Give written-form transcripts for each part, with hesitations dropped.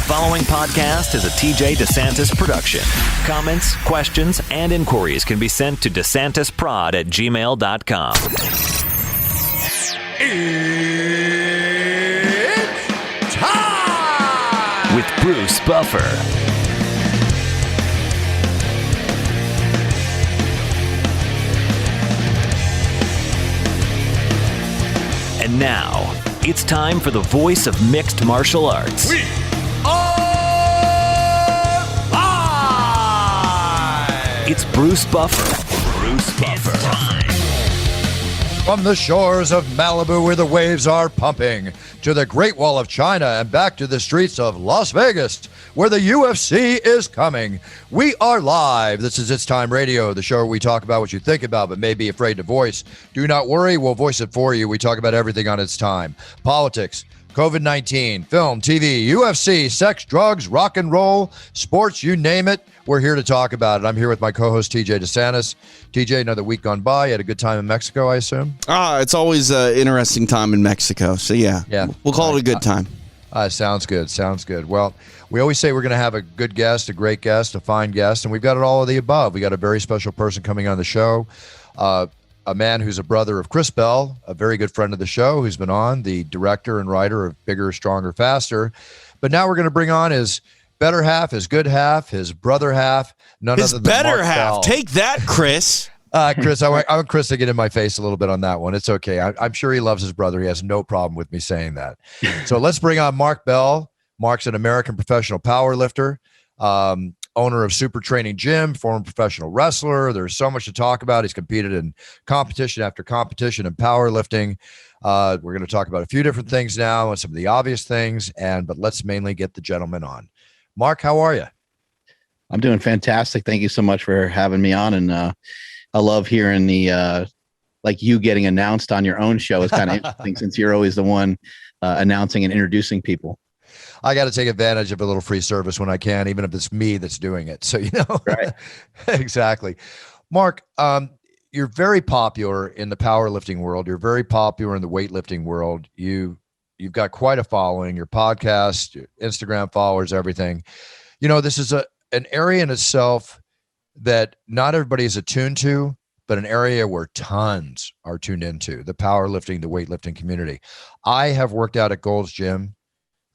The following podcast is a TJ DeSantis production. Comments, questions, and inquiries can be sent to DeSantisProd@gmail.com. It's time! With Bruce Buffer. And now, it's time for the voice of mixed martial arts. We are live! It's Bruce Buffer. Bruce Buffer. It's time. From the shores of Malibu where the waves are pumping, to the Great Wall of China and back to the streets of Las Vegas where the UFC is coming. We are live. This is It's Time Radio, the show where we talk about what you think about but may be afraid to voice. Do not worry, we'll voice it for you. We talk about everything on It's Time. Politics, COVID-19, film, TV, UFC, sex, drugs, rock and roll, sports, you name it. We're here to talk about it. I'm here with my co-host, TJ DeSantis. TJ, another week gone by. You had a good time in Mexico, I assume? It's always an interesting time in Mexico. So, yeah. We'll call it a good time. Sounds good. Sounds good. Well, we always say we're going to have a good guest, a great guest, a fine guest, and we've got it all of the above. We got a very special person coming on the show, a man who's a brother of Chris Bell, a very good friend of the show who's been on, the director and writer of Bigger, Stronger, Faster. But now we're going to bring on his better half, his good half, his brother half, his other than better Mark half. Bell. Take that, Chris. Chris, I want Chris to get in my face a little bit on that one. It's okay. I'm sure he loves his brother. He has no problem with me saying that. So let's bring on Mark Bell. Mark's an American professional power lifter, owner of Super Training Gym, former professional wrestler. There's so much to talk about. He's competed in competition after competition in powerlifting. We're going to talk about a few different things now and some of the obvious things, but let's mainly get the gentleman on. Mark, how are you? I'm doing fantastic. Thank you so much for having me on. And I love hearing the like you getting announced on your own show. Is kind of interesting since you're always the one announcing and introducing people. I got to take advantage of a little free service when I can, even if it's me that's doing it. So, Right. Exactly. Mark, you're very popular in the powerlifting world. You're very popular in the weightlifting world. You've got quite a following, your podcast, your Instagram followers, everything. This is an area in itself that not everybody is attuned to, but an area where tons are tuned into, the powerlifting, the weightlifting community. I have worked out at Gold's Gym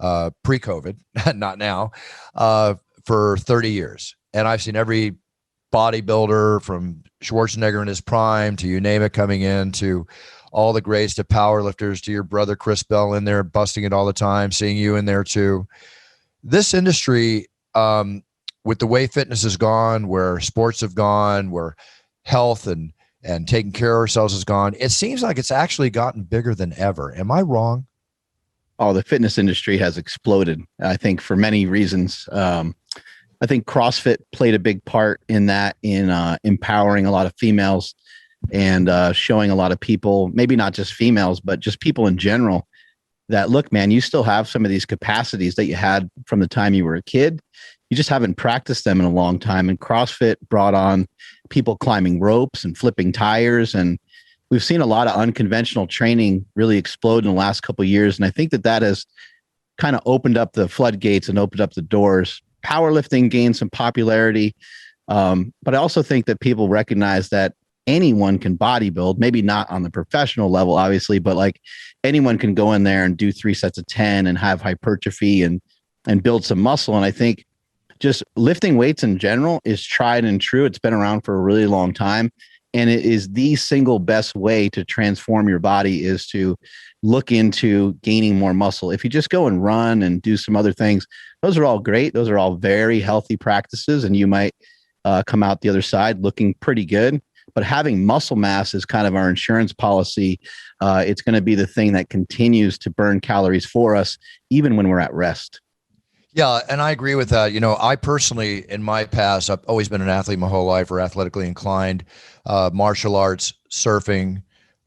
pre-COVID, not now, for 30 years. And I've seen every bodybuilder from Schwarzenegger in his prime to you name it coming in, to all the greats, to powerlifters, to your brother Chris Bell in there busting it all the time, seeing you in there too. This industry, with the way fitness has gone, where sports have gone, where health and taking care of ourselves has gone, it seems like it's actually gotten bigger than ever. Am I wrong? Oh, the fitness industry has exploded, I think, for many reasons. I think CrossFit played a big part in that, in empowering a lot of females and showing a lot of people, maybe not just females, but just people in general, that, look, man, you still have some of these capacities that you had from the time you were a kid. You just haven't practiced them in a long time. And CrossFit brought on people climbing ropes and flipping tires. And we've seen a lot of unconventional training really explode in the last couple of years. And I think that has kind of opened up the floodgates and opened up the doors. Powerlifting gained some popularity. But I also think that people recognize that anyone can bodybuild, maybe not on the professional level, obviously, but like anyone can go in there and do 3 sets of 10 and have hypertrophy and build some muscle. And I think just lifting weights in general is tried and true. It's been around for a really long time. And it is the single best way to transform your body, is to look into gaining more muscle. If you just go and run and do some other things, those are all great. Those are all very healthy practices. And you might come out the other side looking pretty good. But having muscle mass is kind of our insurance policy. It's going to be the thing that continues to burn calories for us, even when we're at rest. Yeah, and I agree with that. I personally, in my past, I've always been an athlete my whole life, or athletically inclined, martial arts, surfing,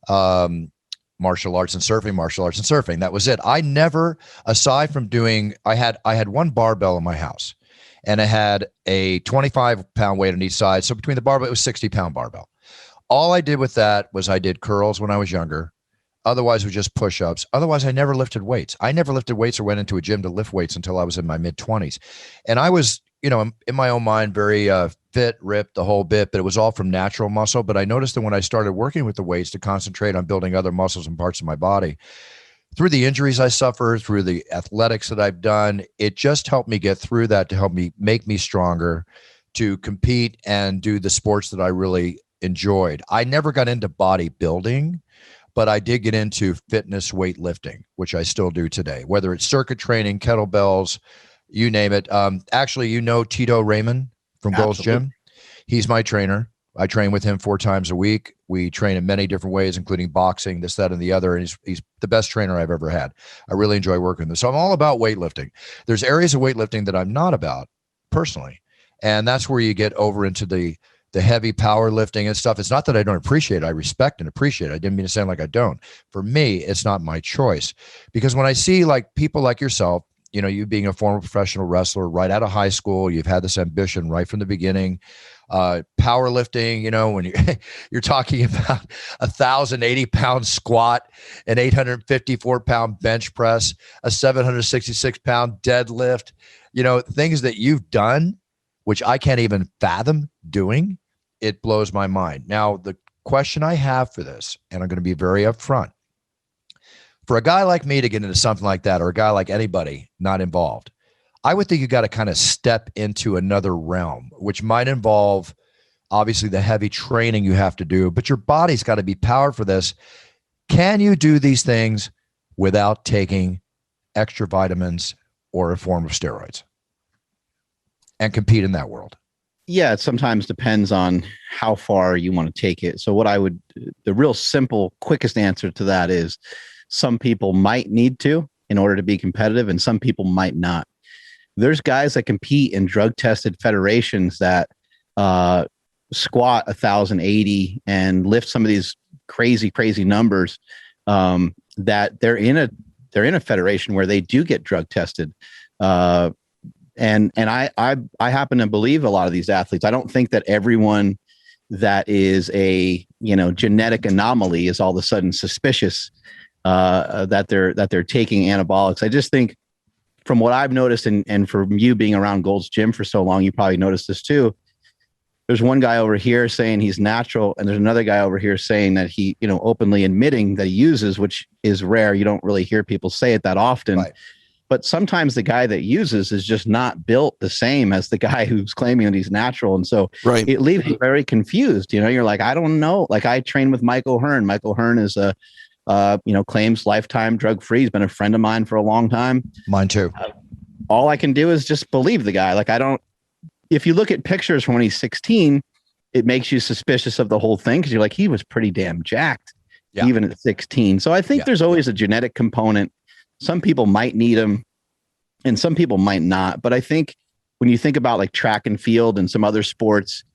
martial arts and surfing. That was it. I never, aside from doing, I had one barbell in my house, and I had a 25-pound weight on each side. So between the barbell, it was 60-pound barbell. All I did with that was I did curls when I was younger. Otherwise, it was just push-ups. Otherwise, I never lifted weights. I never lifted weights or went into a gym to lift weights until I was in my mid-20s. And I was, in my own mind, very fit, ripped, the whole bit, but it was all from natural muscle. But I noticed that when I started working with the weights to concentrate on building other muscles and parts of my body, through the injuries I suffered, through the athletics that I've done, it just helped me get through that, to help me make me stronger, to compete and do the sports that I really enjoyed. I never got into bodybuilding, but I did get into fitness weightlifting, which I still do today, whether it's circuit training, kettlebells, you name it. Actually, Tito Raymond from Gold's Gym. He's my trainer. I train with him 4 times a week. We train in many different ways, including boxing, this, that, and the other. And he's the best trainer I've ever had. I really enjoy working with him. So I'm all about weightlifting. There's areas of weightlifting that I'm not about personally. And that's where you get over into the heavy powerlifting and stuff. It's not that I don't appreciate it. I respect and appreciate it. I didn't mean to sound like I don't. For me, it's not my choice. Because when I see like people like yourself, you being a former professional wrestler right out of high school, you've had this ambition right from the beginning. Powerlifting, when you're talking about 1,080-pound squat, an 854-pound bench press, a 766-pound deadlift, things that you've done, which I can't even fathom doing, it blows my mind. Now, the question I have for this, and I'm going to be very upfront, for a guy like me to get into something like that, or a guy like anybody not involved, I would think you got to kind of step into another realm, which might involve obviously the heavy training you have to do, but your body's got to be powered for this. Can you do these things without taking extra vitamins or a form of steroids and compete in that world? Yeah, it sometimes depends on how far you want to take it. So the real simple, quickest answer to that is some people might need to in order to be competitive, and some people might not. There's guys that compete in drug-tested federations that squat 1,080 and lift some of these crazy numbers. That they're in a federation where they do get drug tested. And I happen to believe a lot of these athletes. I don't think that everyone that is a genetic anomaly is all of a sudden suspicious that they're taking anabolics. I just think, from what I've noticed, and from you being around Gold's Gym for so long, you probably noticed this too. There's one guy over here saying he's natural, and there's another guy over here saying that he, openly admitting that he uses, which is rare. You don't really hear people say it that often. Right. But sometimes the guy that uses is just not built the same as the guy who's claiming that he's natural. And so It leaves you very confused. You're like, I don't know. Like, I train with Michael Hearn. Michael Hearn is claims lifetime drug-free. He's been a friend of mine for a long time. Mine too. All I can do is just believe the guy. Like, if you look at pictures from when he's 16, it makes you suspicious of the whole thing, because you're like, he was pretty damn jacked, even at 16. So I think there's always a genetic component. Some people might need them and some people might not. But I think when you think about like track and field and some other sports,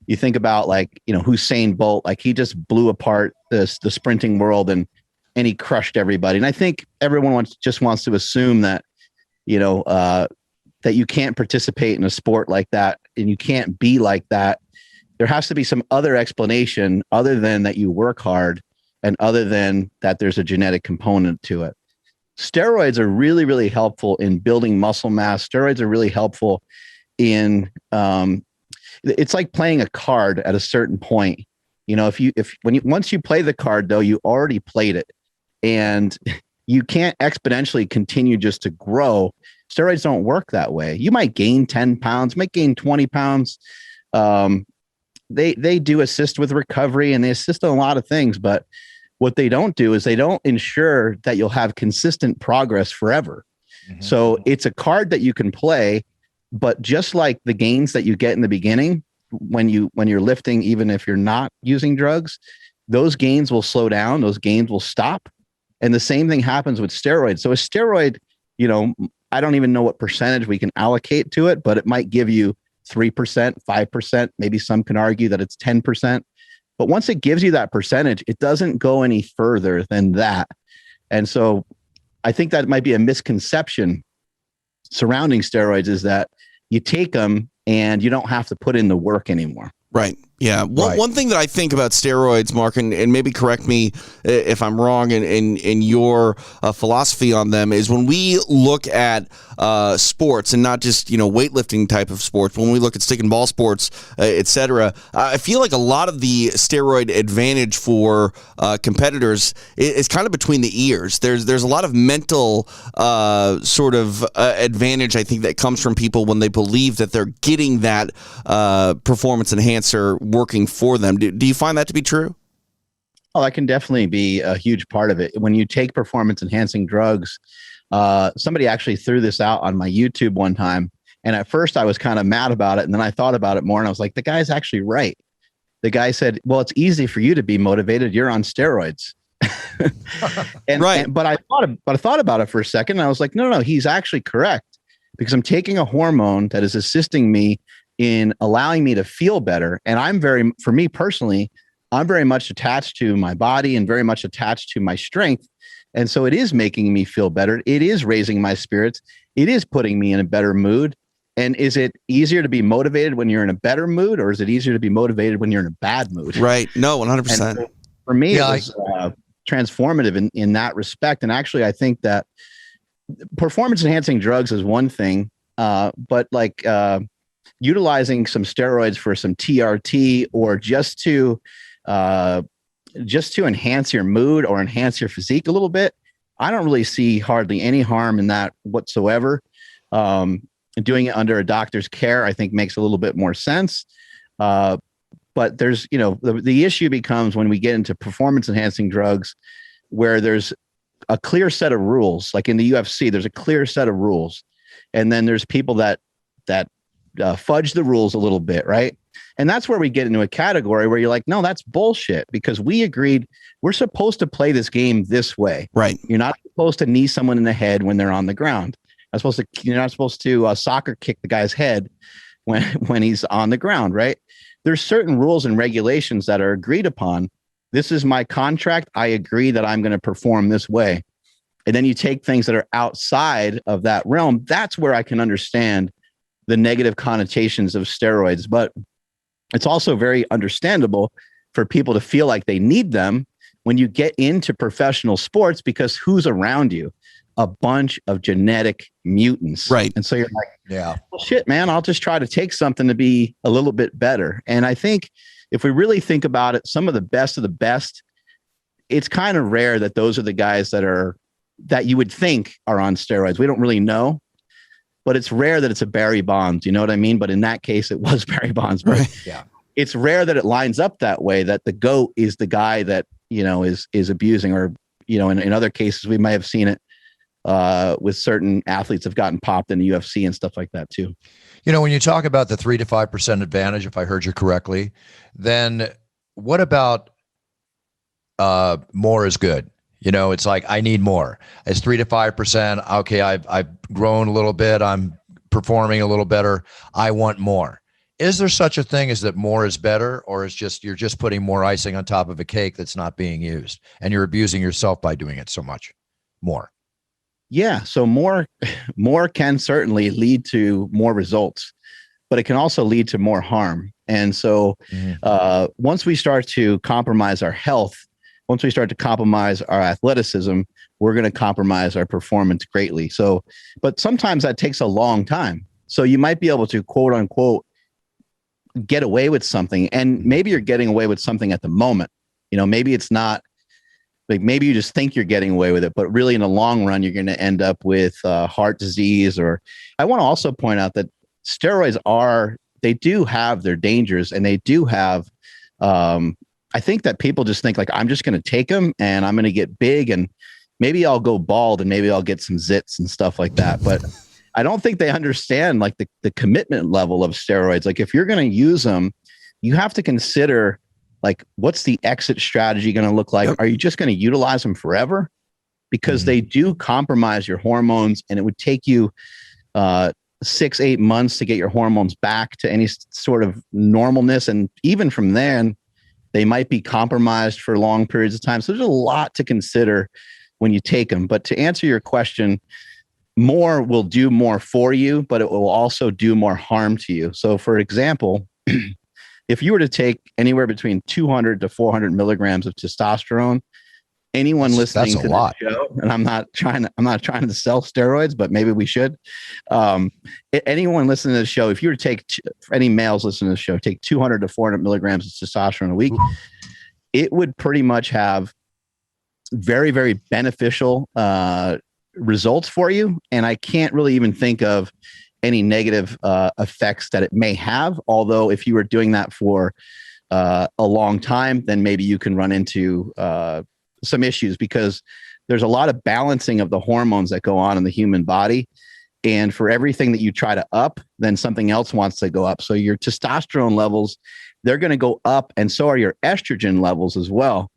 you think about like, Usain Bolt, like he just blew apart the sprinting world and he crushed everybody. And I think everyone wants to assume that, that you can't participate in a sport like that and you can't be like that. There has to be some other explanation other than that you work hard and other than that there's a genetic component to it. Steroids are really, really helpful in building muscle mass. Steroids are really helpful in, it's like playing a card at a certain point. Once you play the card though, you already played it, and you can't exponentially continue just to grow. Steroids don't work that way. You might gain 10 pounds, might gain 20 pounds. They do assist with recovery and they assist in a lot of things, but what they don't do is they don't ensure that you'll have consistent progress forever. Mm-hmm. So it's a card that you can play, but just like the gains that you get in the beginning, when you're lifting, even if you're not using drugs, those gains will slow down, those gains will stop. And the same thing happens with steroids. So a steroid, I don't even know what percentage we can allocate to it, but it might give you 3%, 5%. Maybe some can argue that it's 10%. But once it gives you that percentage, it doesn't go any further than that. And so I think that might be a misconception surrounding steroids, is that you take them and you don't have to put in the work anymore. Right. Yeah. One thing that I think about steroids, Mark, and maybe correct me if I'm wrong in your philosophy on them, is when we look at sports and not just, weightlifting type of sports, when we look at stick and ball sports, et cetera, I feel like a lot of the steroid advantage for competitors is kind of between the ears. There's a lot of mental sort of advantage, I think, that comes from people when they believe that they're getting that performance enhancer working for them. Do you find that to be true? Oh, that can definitely be a huge part of it. When you take performance enhancing drugs, somebody actually threw this out on my YouTube one time. And at first I was kind of mad about it. And then I thought about it more and I was like, the guy's actually right. The guy said, well, it's easy for you to be motivated. You're on steroids. But I thought about it for a second. And I was like, no, he's actually correct, because I'm taking a hormone that is assisting me in allowing me to feel better. And for me personally, I'm very much attached to my body and very much attached to my strength. And so it is making me feel better. It is raising my spirits. It is putting me in a better mood. And is it easier to be motivated when you're in a better mood, or is it easier to be motivated when you're in a bad mood? Right. No, 100%. So for me, it was transformative in that respect. And actually, I think that performance enhancing drugs is one thing, but like utilizing some steroids for some TRT, or just to enhance your mood or enhance your physique a little bit, I don't really see hardly any harm in that whatsoever. Doing it under a doctor's care, I think, makes a little bit more sense. But there's, the issue becomes when we get into performance enhancing drugs, where there's a clear set of rules. Like in the UFC, there's a clear set of rules. And then there's people that fudge the rules a little bit, right? And that's where we get into a category where you're like, no, that's bullshit, because we agreed we're supposed to play this game this way. Right. You're not supposed to knee someone in the head when they're on the ground. You're not supposed to soccer kick the guy's head when he's on the ground, right? There's certain rules and regulations that are agreed upon. This is my contract. I agree that I'm going to perform this way. And then you take things that are outside of that realm. That's where I can understand the negative connotations of steroids. But it's also very understandable for people to feel like they need them when you get into professional sports, because who's around you? A bunch of genetic mutants. Right. And so you're like, well, shit, man, I'll just try to take something to be a little bit better. And I think if we really think about it, some of the best, it's kind of rare that those are the guys that you would think are on steroids. We don't really know, but it's rare that it's a Barry Bonds. You know what I mean? But in that case, it was Barry Bonds. But it's rare that it lines up that way, that the GOAT is the guy that, is abusing, or, in other cases, we may have seen it with certain athletes have gotten popped in the UFC and stuff like that too. When you talk about the 3 to 5% advantage, if I heard you correctly, then what about more is good? It's like, I need more. It's 3 to 5%. Okay, I've grown a little bit. I'm performing a little better. I want more. Is there such a thing as that more is better, or is you're just putting more icing on top of a cake that's not being used, and you're abusing yourself by doing it so much more? Yeah. So more can certainly lead to more results, but it can also lead to more harm. And so once we start to compromise our health, once we start to compromise our athleticism, we're going to compromise our performance greatly. So, but sometimes that takes a long time. So you might be able to, quote unquote, get away with something. And maybe you're getting away with something at the moment. Maybe it's not, like, maybe you just think you're getting away with it, but really in the long run, you're going to end up with heart disease. Or I want to also point out that steroids they do have their dangers, and they do have, I think that people just think like, I'm just going to take them and I'm going to get big, and maybe I'll go bald, and maybe I'll get some zits and stuff like that. But I don't think they understand like the commitment level of steroids. Like, if you're going to use them, you have to consider, like, what's the exit strategy going to look like? Yep. Are you just going to utilize them forever? Because they do compromise your hormones, and it would take you 6-8 months to get your hormones back to any sort of normalness. And even from then, they might be compromised for long periods of time. So there's a lot to consider when you take them. But to answer your question, more will do more for you, but it will also do more harm to you. So for example, if you were to take anywhere between 200 to 400 milligrams of testosterone, anyone listening to this show, and I'm not trying to sell steroids, but maybe we should. Anyone listening to the show, if you were to take any males listening to the show, take 200 to 400 milligrams of testosterone a week, it would pretty much have very, very beneficial results for you. And I can't really even think of any negative effects that it may have. Although if you were doing that for a long time, then maybe you can run into some issues, because there's a lot of balancing of the hormones that go on in the human body. And for everything that you try to up, then something else wants to go up. So your testosterone levels, they're going to go up, and so are your estrogen levels as well,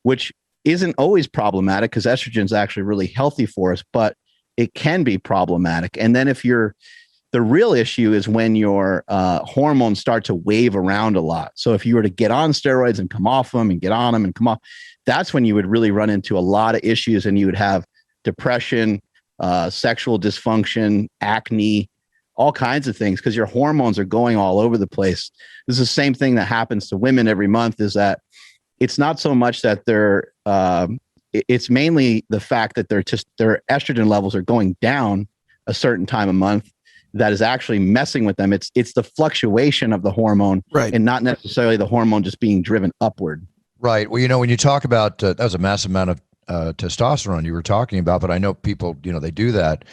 which isn't always problematic, because estrogen is actually really healthy for us, but it can be problematic. And then the real issue is when your hormones start to wave around a lot. So if you were to get on steroids and come off them and get on them and come off, that's when you would really run into a lot of issues, and you would have depression, sexual dysfunction, acne, all kinds of things, because your hormones are going all over the place. This is the same thing that happens to women every month, is that it's not so much that it's mainly the fact that their estrogen levels are going down a certain time of month that is actually messing with them. It's the fluctuation of the hormone, right, and not necessarily the hormone just being driven upward. Right. Well, when you talk about that was a massive amount of testosterone you were talking about, but I know people, they do that.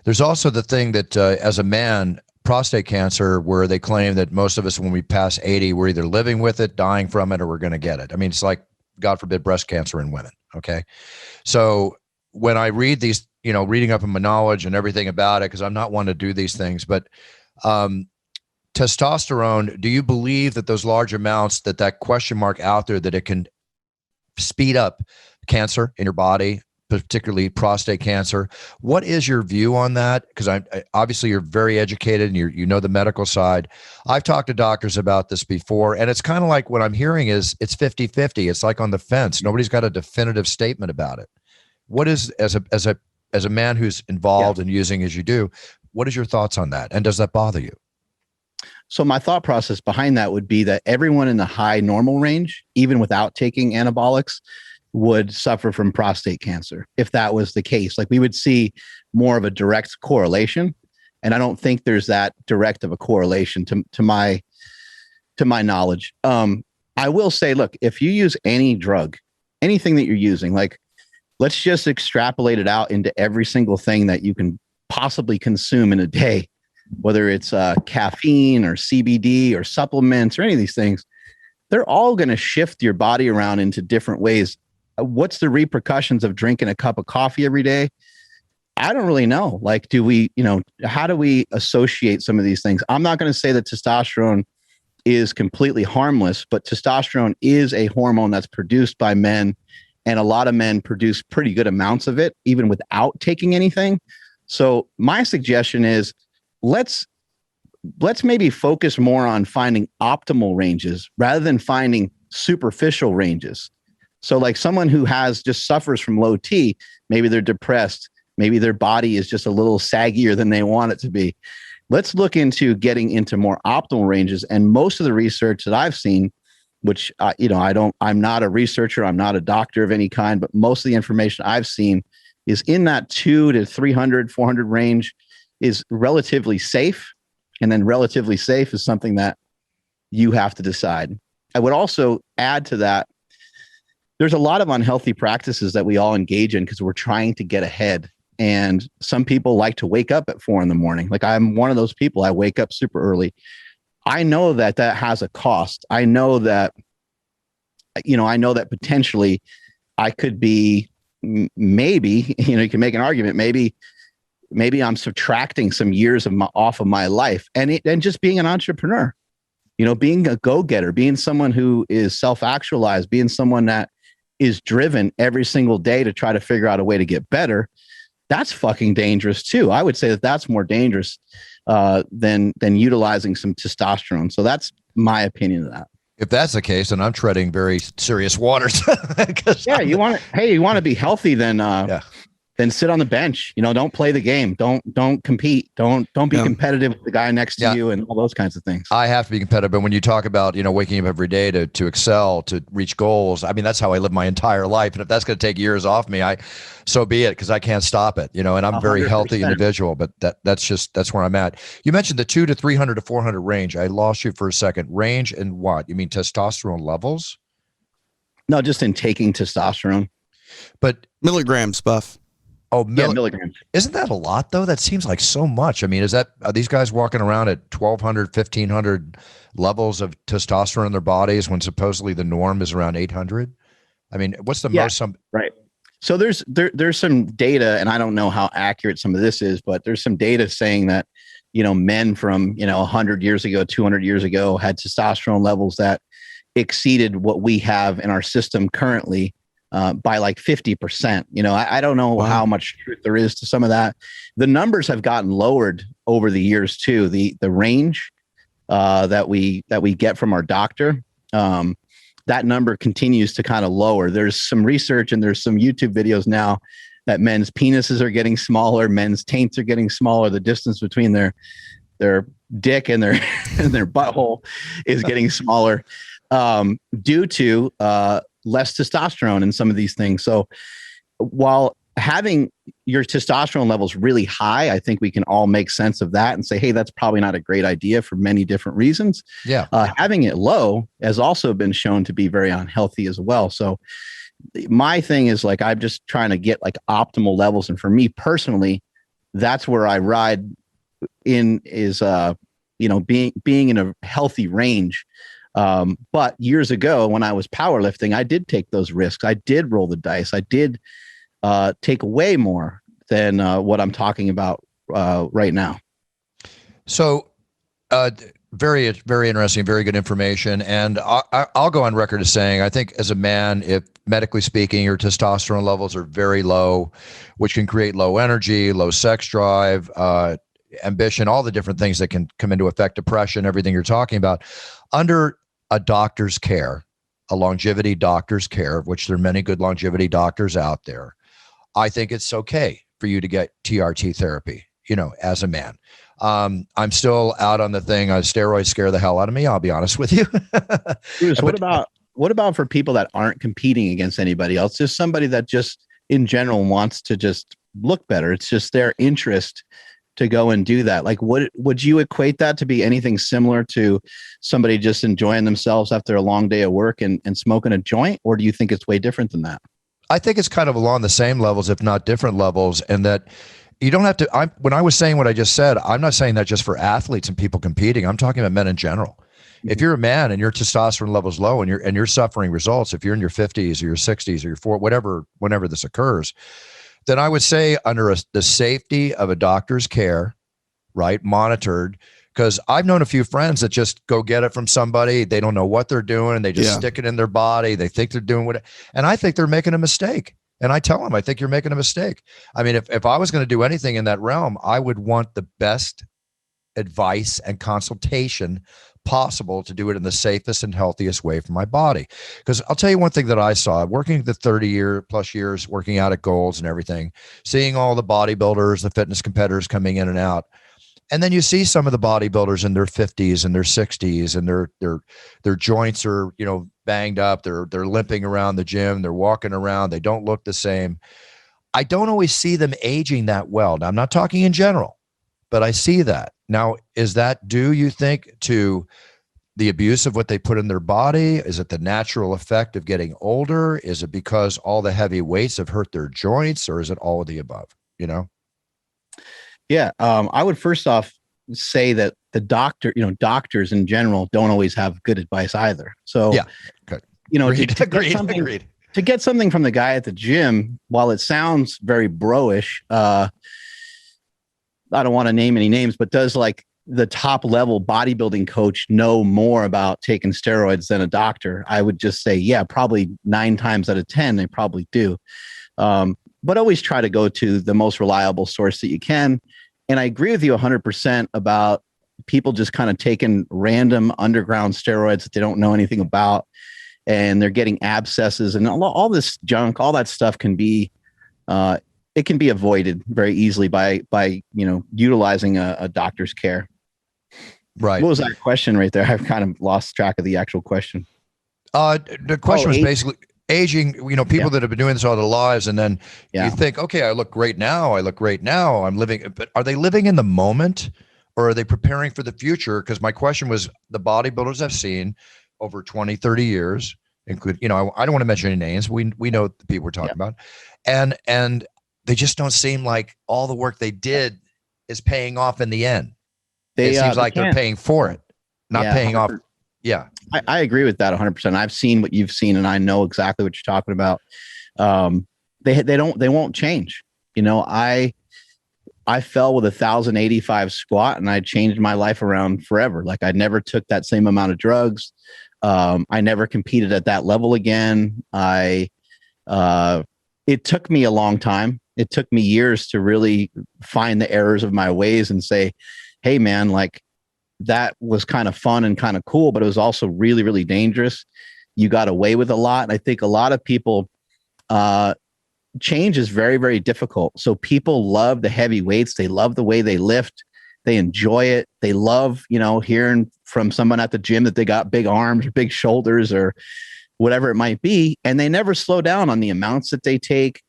There's also the thing that as a man, prostate cancer, where they claim that most of us, when we pass 80, we're either living with it, dying from it, or we're going to get it. I mean, it's like, God forbid, breast cancer in women. Okay. So when I read these, reading up on my knowledge and everything about it, because I'm not one to do these things, but testosterone, do you believe that those large amounts, that question mark out there, that it can speed up cancer in your body, particularly prostate cancer? What is your view on that? Because I obviously you're very educated and you know the medical side. I've talked to doctors about this before, and it's kind of like what I'm hearing is it's 50-50. It's like on the fence. Nobody's got a definitive statement about it. What is, as a man who's involved in using as you do, what is your thoughts on that? And does that bother you? So my thought process behind that would be that everyone in the high normal range, even without taking anabolics, would suffer from prostate cancer. If that was the case, like, we would see more of a direct correlation. And I don't think there's that direct of a correlation to my knowledge. I will say, look, if you use any drug, anything that you're using, like, let's just extrapolate it out into every single thing that you can possibly consume in a day, whether it's caffeine or CBD or supplements or any of these things, they're all going to shift your body around into different ways. What's the repercussions of drinking a cup of coffee every day? I don't really know. Like, how do we associate some of these things? I'm not going to say that testosterone is completely harmless, but testosterone is a hormone that's produced by men, and a lot of men produce pretty good amounts of it, even without taking anything. So my suggestion is, let's maybe focus more on finding optimal ranges rather than finding superficial ranges. So like someone who just suffers from low T, maybe they're depressed, maybe their body is just a little saggier than they want it to be. Let's look into getting into more optimal ranges. And most of the research that I've seen, which I'm not a researcher, I'm not a doctor of any kind, but most of the information I've seen is in that 200 to 300, 400 range is relatively safe. And then relatively safe is something that you have to decide. I would also add to that, there's a lot of unhealthy practices that we all engage in because we're trying to get ahead. And some people like to wake up at 4 a.m. Like, I'm one of those people. I wake up super early. I know that has a cost. I know that potentially I could be, maybe, you can make an argument, maybe I'm subtracting some years off of my life, and just being an entrepreneur, being a go-getter, being someone who is self-actualized, being someone that is driven every single day to try to figure out a way to get better. That's fucking dangerous too. I would say that that's more dangerous than utilizing some testosterone. So that's my opinion of that. If that's the case, then I'm treading very serious waters. Yeah, you want to be healthy, then then sit on the bench. Don't play the game. Don't compete. Don't be competitive with the guy next to you and all those kinds of things. I have to be competitive. But when you talk about, waking up every day to excel, to reach goals, I mean, that's how I live my entire life. And if that's going to take years off me, so be it, because I can't stop it, and I'm a very healthy individual, but that's where I'm at. You mentioned the 200 to 300 to 400 range. I lost you for a second. Range and what? You mean testosterone levels? No, just in taking testosterone. But milligrams, Buff. Oh, milligrams. Isn't that a lot, though? That seems like so much. I mean, are these guys walking around at 1,200, 1,500 levels of testosterone in their bodies when supposedly the norm is around 800? I mean, what's the most? Right. So there's some data, and I don't know how accurate some of this is, but there's some data saying that, men from, 100 years ago, 200 years ago had testosterone levels that exceeded what we have in our system currently. By like 50%. I don't know how much truth there is to some of that. The numbers have gotten lowered over the years too. The range that we get from our doctor, that number continues to kind of lower. There's some research and there's some YouTube videos now that men's penises are getting smaller, men's taints are getting smaller. The distance between their dick and their and their butthole is getting smaller due to less testosterone in some of these things. So while having your testosterone levels really high, I think we can all make sense of that and say, hey, that's probably not a great idea for many different reasons. Yeah. Having it low has also been shown to be very unhealthy as well. So my thing is like, I'm just trying to get like optimal levels. And for me personally, that's where I ride in is, being in a healthy range. But years ago when I was powerlifting, I did take those risks. I did roll the dice. I did take way more than what I'm talking about right now. So very, very interesting, very good information. And I'll go on record as saying, I think as a man, if medically speaking, your testosterone levels are very low, which can create low energy, low sex drive, ambition, all the different things that can come into effect, depression, everything you're talking about, under a doctor's care, a longevity doctor's care, of which there are many good longevity doctors out there, I think it's okay for you to get TRT therapy, as a man. I'm still out on the thing. Steroids scare the hell out of me. I'll be honest with you. Bruce, what about for people that aren't competing against anybody else? Just somebody that just in general wants to just look better. It's just their interest to go and do that. Like, would you equate that to be anything similar to somebody just enjoying themselves after a long day of work and smoking a joint? Or do you think it's way different than that? I think it's kind of along the same levels, if not different levels, and that you don't have to, when I was saying what I just said, I'm not saying that just for athletes and people competing. I'm talking about men in general. If you're a man and your testosterone level's low and you're suffering results, if you're in your 50s or your 60s or your 40s, whenever this occurs, then I would say under the safety of a doctor's care, right, monitored, because I've known a few friends that just go get it from somebody. They don't know what they're doing. They just stick it in their body. They think they're doing what, and I think they're making a mistake. And I tell them, I think you're making a mistake. I mean, if I was going to do anything in that realm, I would want the best advice and consultation possible to do it in the safest and healthiest way for my body. Because I'll tell you one thing that I saw working the 30+ years, working out at Gold's and everything, seeing all the bodybuilders, the fitness competitors coming in and out. And then you see some of the bodybuilders in their 50s and their 60s and their joints are, banged up. They're limping around the gym. They're walking around. They don't look the same. I don't always see them aging that well. Now, I'm not talking in general, but I see that. Now, is that due, you think, to the abuse of what they put in their body? Is it the natural effect of getting older? Is it because all the heavy weights have hurt their joints, or is it all of the above? Yeah. I would first off say that the doctors in general don't always have good advice either. So, yeah, good. Agreed. To get something from the guy at the gym, while it sounds very bro-ish, I don't want to name any names, but does like the top level bodybuilding coach know more about taking steroids than a doctor? I would just say, yeah, probably 9 times out of 10, they probably do. But always try to go to the most reliable source that you can. And I agree with you 100% about people just kind of taking random underground steroids that they don't know anything about. And they're getting abscesses and all this junk, all that stuff can be it can be avoided very easily by utilizing a doctor's care. Right. What was that question right there? I've kind of lost track of the actual question. The question was basically aging, people that have been doing this all their lives. And then you think, okay, I look great now. I'm living, but are they living in the moment or are they preparing for the future? Because my question was the bodybuilders I've seen over 20, 30 years, include, I don't want to mention any names. We know the people we're talking about. And they just don't seem like all the work they did is paying off in the end. It seems like they're paying for it, not paying off. Yeah. I agree with that 100%. I've seen what you've seen and I know exactly what you're talking about. They won't change. I fell with 1,085 squat and I changed my life around forever. Like I never took that same amount of drugs. I never competed at that level again. It took me a long time. It took me years to really find the errors of my ways and say, hey man, like that was kind of fun and kind of cool, but it was also really, really dangerous. You got away with a lot. And I think a lot of people, change is very, very difficult. So people love the heavy weights. They love the way they lift. They enjoy it. They love, hearing from someone at the gym that they got big arms or big shoulders or whatever it might be. And they never slow down on the amounts that they take.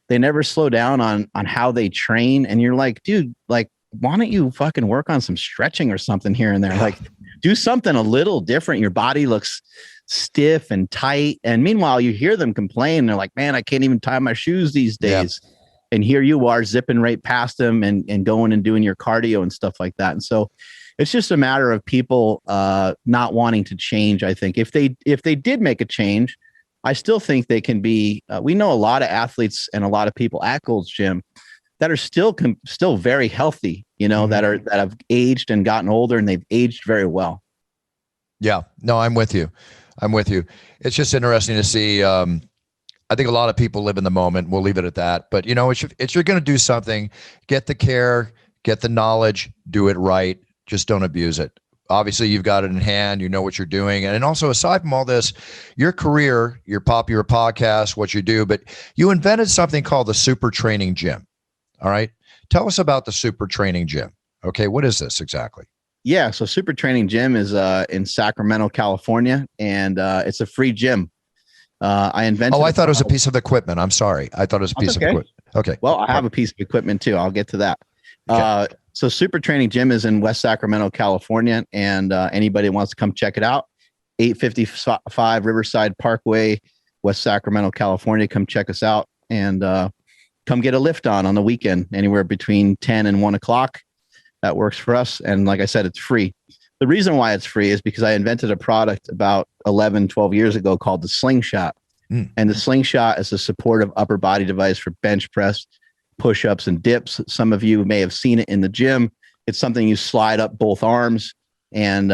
They never slow down on how they train. And you're like, dude, like, why don't you fucking work on some stretching or something here and there? Like do something a little different. Your body looks stiff and tight. And meanwhile, you hear them complain. They're like, man, I can't even tie my shoes these days. Yeah. And here you are zipping right past them and going and doing your cardio and stuff like that. And so it's just a matter of people not wanting to change. I think if they did make a change, I still think they can be, we know a lot of athletes and a lot of people at Gold's Gym that are still very healthy, that have aged and gotten older and they've aged very well. Yeah, no, I'm with you. It's just interesting to see. I think a lot of people live in the moment. We'll leave it at that. But if you're going to do something, get the care, get the knowledge, do it right. Just don't abuse it. Obviously, you've got it in hand. You know what you're doing. And also, aside from all this, your career, your podcast, what you do, but you invented something called the Super Training Gym. All right. Tell us about the Super Training Gym. Okay. What is this exactly? Yeah. So Super Training Gym is in Sacramento, California, and it's a free gym. I invented. Oh, I thought it was a piece of equipment. I'm sorry. I thought it was a piece of equipment. Okay. Well, I have a piece of equipment too. I'll get to that. Okay. So Super Training Gym is in West Sacramento, California, and anybody wants to come check it out, 855 Riverside Parkway, West Sacramento, California. Come check us out and come get a lift on the weekend, anywhere between 10 and 1 o'clock. That works for us. And like I said, it's free. The reason why it's free is because I invented a product about 11, 12 years ago called the Slingshot. And the Slingshot is a supportive upper body device for bench press, push-ups, and dips. Some of you may have seen it in the gym. It's something you slide up both arms, and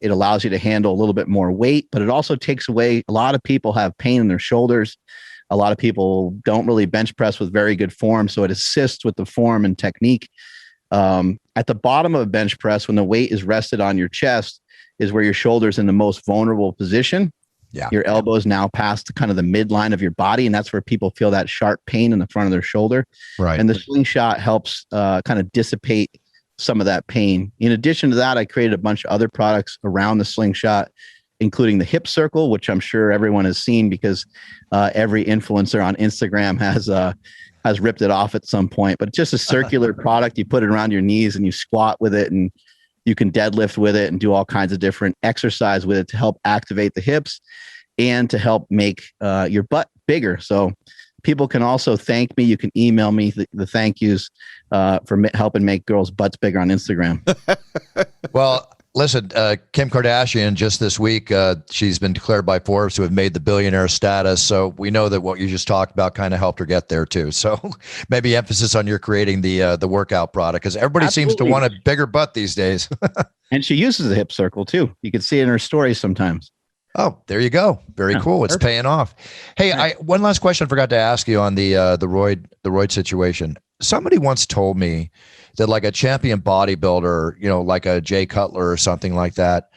it allows you to handle a little bit more weight, but it also takes away, a lot of people have pain in their shoulders. A lot of people don't really bench press with very good form, so it assists with the form and technique. At the bottom of a bench press, when the weight is rested on your chest, is where your shoulder's in the most vulnerable position. Yeah. Your elbows now past kind of the midline of your body, and that's where people feel that sharp pain in the front of their shoulder. Right. And the Slingshot helps kind of dissipate some of that pain. In addition to that, I created a bunch of other products around the Slingshot, including the hip circle, which I'm sure everyone has seen because every influencer on Instagram has ripped it off at some point. But it's just a circular product. You put it around your knees and you squat with it, and you can deadlift with it and do all kinds of different exercise with it to help activate the hips and to help make your butt bigger. So people can also thank me. You can email me the thank yous for helping make girls' butts bigger on Instagram. Well, listen, Kim Kardashian just this week, she's been declared by Forbes to have made the billionaire status. So we know that what you just talked about kind of helped her get there too. So maybe emphasis on your creating the workout product, because everybody seems to want a bigger butt these days. And she uses the hip circle too. You can see it in her stories sometimes. Oh, there you go. Very cool. It's paying off. Hey, one last question I forgot to ask you on the roid situation. Somebody once told me that like a champion bodybuilder, like a Jay Cutler or something like that,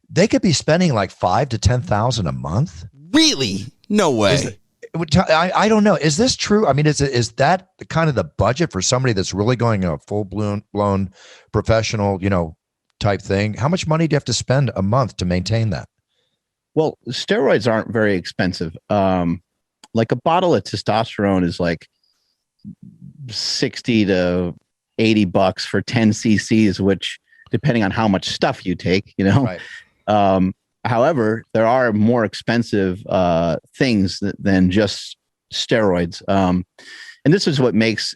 they could be spending like $5,000 to $10,000 a month. Really? No way. I don't know. Is this true? I mean, is that kind of the budget for somebody that's really going a full blown professional, type thing? How much money do you have to spend a month to maintain that? Well, steroids aren't very expensive. Like a bottle of testosterone is like 60 to $80 for 10 cc's, which depending on how much stuff you take, Right. However, there are more expensive things than just steroids, and this is what makes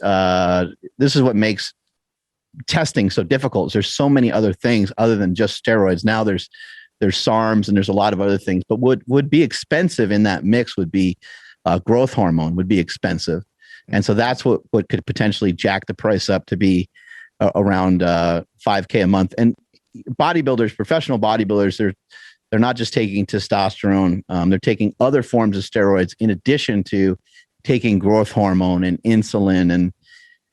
testing so difficult. There's so many other things other than just steroids. Now there's SARMs and there's a lot of other things. But what would be expensive in that mix would be growth hormone would be expensive, and so that's what could potentially jack the price up to be around $5,000 a month. And bodybuilders, professional bodybuilders, they're not just taking testosterone. They're taking other forms of steroids in addition to taking growth hormone and insulin. And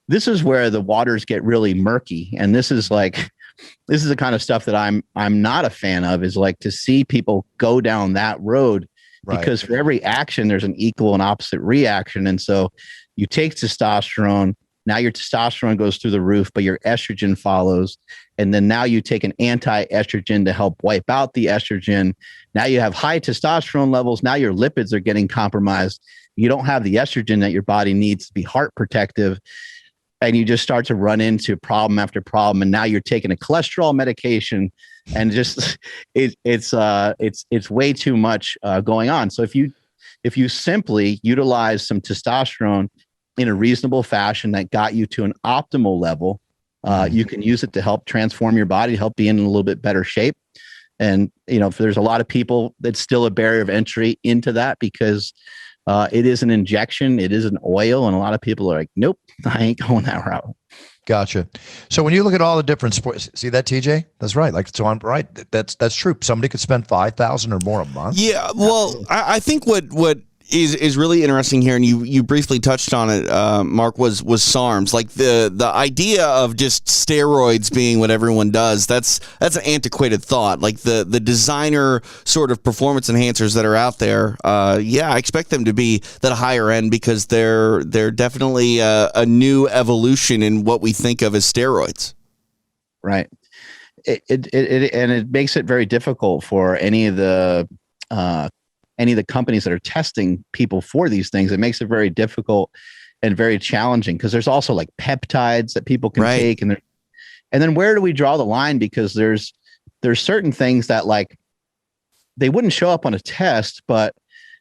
this is where the waters get really murky. And this is the kind of stuff that I'm not a fan of, is like to see people go down that road, right? Because for every action, there's an equal and opposite reaction. And so you take testosterone, now your testosterone goes through the roof, but your estrogen follows. And then now you take an anti-estrogen to help wipe out the estrogen. Now you have high testosterone levels. Now your lipids are getting compromised. You don't have the estrogen that your body needs to be heart protective. And you just start to run into problem after problem. And now you're taking a cholesterol medication, and just it's way too much going on. So if you simply utilize some testosterone in a reasonable fashion that got you to an optimal level, you can use it to help transform your body, help be in a little bit better shape. And, if there's a lot of people, that's still a barrier of entry into that, because it is an injection, it is an oil. And a lot of people are like, nope, I ain't going that route. Gotcha. So when you look at all the different sports, see that, TJ? That's right. So I'm right. That's true. Somebody could spend $5,000 or more a month. Yeah. Well, I think what is really interesting here, and you briefly touched on it, Mark, was SARMs. Like the idea of just steroids being what everyone does, that's an antiquated thought. Like the designer sort of performance enhancers that are out there, I expect them to be that higher end, because they're definitely a new evolution in what we think of as steroids. Right. It makes it very difficult for any of the companies that are testing people for these things. It makes it very difficult and very challenging, because there's also like peptides that people can take. And then where do we draw the line? Because there's certain things that, like, they wouldn't show up on a test, but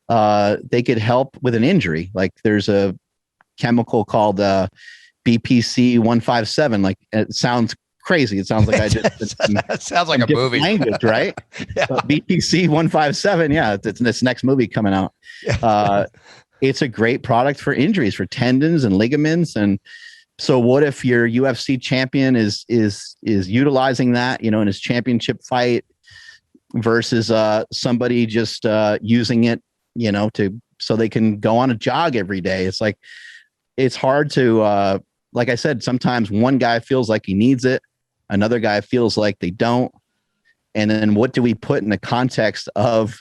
they could help with an injury. Like there's a chemical called BPC 157. Like, it sounds crazy. It sounds like that sounds like a movie language, right? Yeah. BPC 157. Yeah. It's this next movie coming out. Yeah. It's a great product for injuries, for tendons and ligaments. And so what if your UFC champion is utilizing that, in his championship fight, versus somebody just using it, so they can go on a jog every day? It's like, it's hard to, like I said, sometimes one guy feels like he needs it, another guy feels like they don't. And then what do we put in the context of